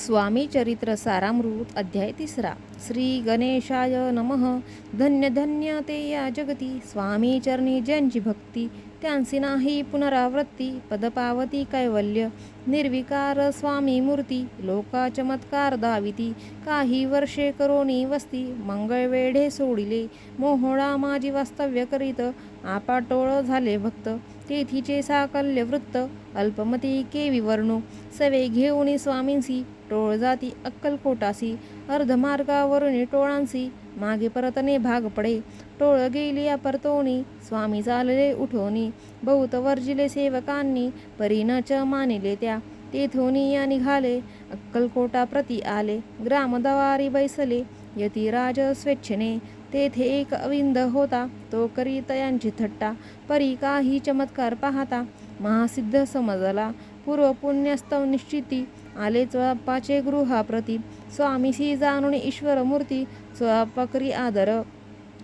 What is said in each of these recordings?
स्वामी चरित्र सारामृत अध्याय 3 श्री गणेशाय नमः. धन्य धन्य ते या जगती स्वामी चरणी ज्यांची भक्ती, त्यांची नाही पुनरावृत्ती. पदपावती कैवल्य निर्विकार स्वामी मूर्ती, लोका चमत्कार दाविती. काही वर्षे करोनी वस्ती, मंगळ वेढे सोडिले मोहोळा माझी वास्तव्य करीत. आपाटोळ झाले भक्त तेथीचे साकल्य वृत्त, अल्पमती केवी वर्णू सवे घेऊनी स्वामींसी. टोळ जाती अक्कलकोटासी, अर्धमार्गावरून टोळांसी. मागे परतने भाग पडे, टोळ गेली परतोनी. स्वामी चालले उठोनी, बहुत वर्जिले सेवकांनी. परी न च मानिले त्या, तेथोनी या निघाले. अक्कलकोटा प्रती आले, ग्रामदवारी बैसले. यतिराज स्वेच्छेने तेथे एक अविंद होता, तो करी तयांची थट्टा. परी काही चमत्कार पाहता, महासिद्ध समजला. पूर्व पुण्यस्तव निश्चिती, आले चोळाप्पाचे गृहाप्रती. स्वामीसी जाणून ईश्वर मूर्ती, चोळाप्पा करी आदर.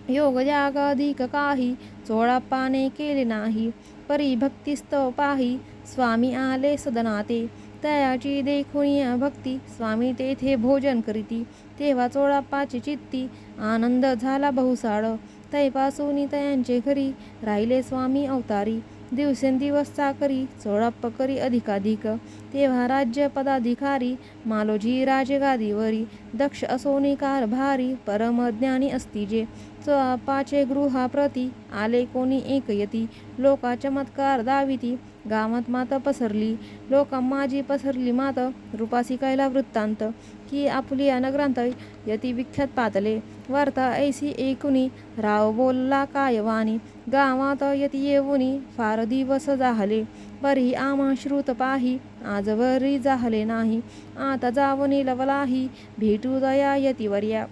योग यागाधिक काही, चोळाप्पाने केले नाही. परी भक्तिस्तव पाही, स्वामी आले सदनाते. तयाची देखुनिया भक्ती, स्वामी तेथे भोजन करीती. तेव्हा चोळाप्पाची चित्ती, आनंद झाला बहुसाळ. तैपासून तयांचे घरी, राहिले स्वामी अवतारी. दिवसेंदिवस चाकरी, चोळाप्पा करी अधिकाधिक. तेव्हा राज्य पदाधिकारी, मालोजी राजगादीवरी. दक्ष असोनी कारभारी, परमज्ञानी असती जे. चोळाप्पाचे गृहाप्रती, आले कोणी एक यती. लोका चमत्कार दाविती, गावात मात पसरली. लोका माझी पसरली मात, रूपासी कैला वृत्तांत. की आपुलिया नगरांत यती विख्यात पातले. वार्ता ऐसी ऐकुनी, राव बोलला काय वाणी. गावात यती येऊनी, फार दिवस जाहले. परी आम्हा श्रुत पाही, आजवरी जाहले नाही. आता जावनी लवलाही, भेटू दया यतीवर्या.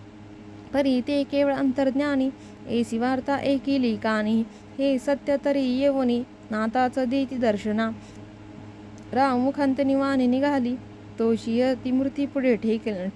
परी ते केवळ अंतर्ज्ञानी, ऐसी वार्ता ऐकिली कानी. हे सत्य तरी येऊनी, नाताच देती दर्शना. राव मुखांतनी वाणी निघाली, तोशी ती मूर्ती पुढे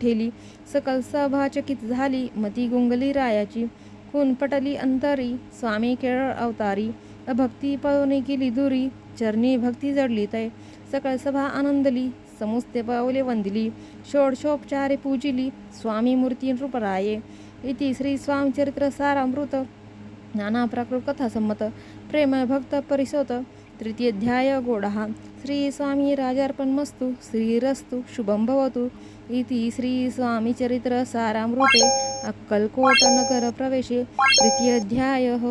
ठेली. सकल सभा चकित झाली, मती गुंगली रायाची. खून पटली अंतरी, स्वामी केरळ अवतारी. अभक्ती पळून गेली दुरी, चरणी भक्ती जडली तै. सकळ सभा आनंदली, समुस्ते पावले वंदिली. षोडशोपचारे पूजिली, स्वामी मूर्ती रूपराये. इति श्री स्वामी चरित्र सारामृत नाना प्राकृत कथा संमत. प्रेमळ भक्त परिसोत. तृतीय अध्याय गोडहा. श्री स्वामी राजार्पणमस्तु. श्रीरस्तु शुभं भवतु. इति श्री स्वामी चरित्र सारामृते अक्कलकोट नगर प्रवेशे तृतीय अध्यायः.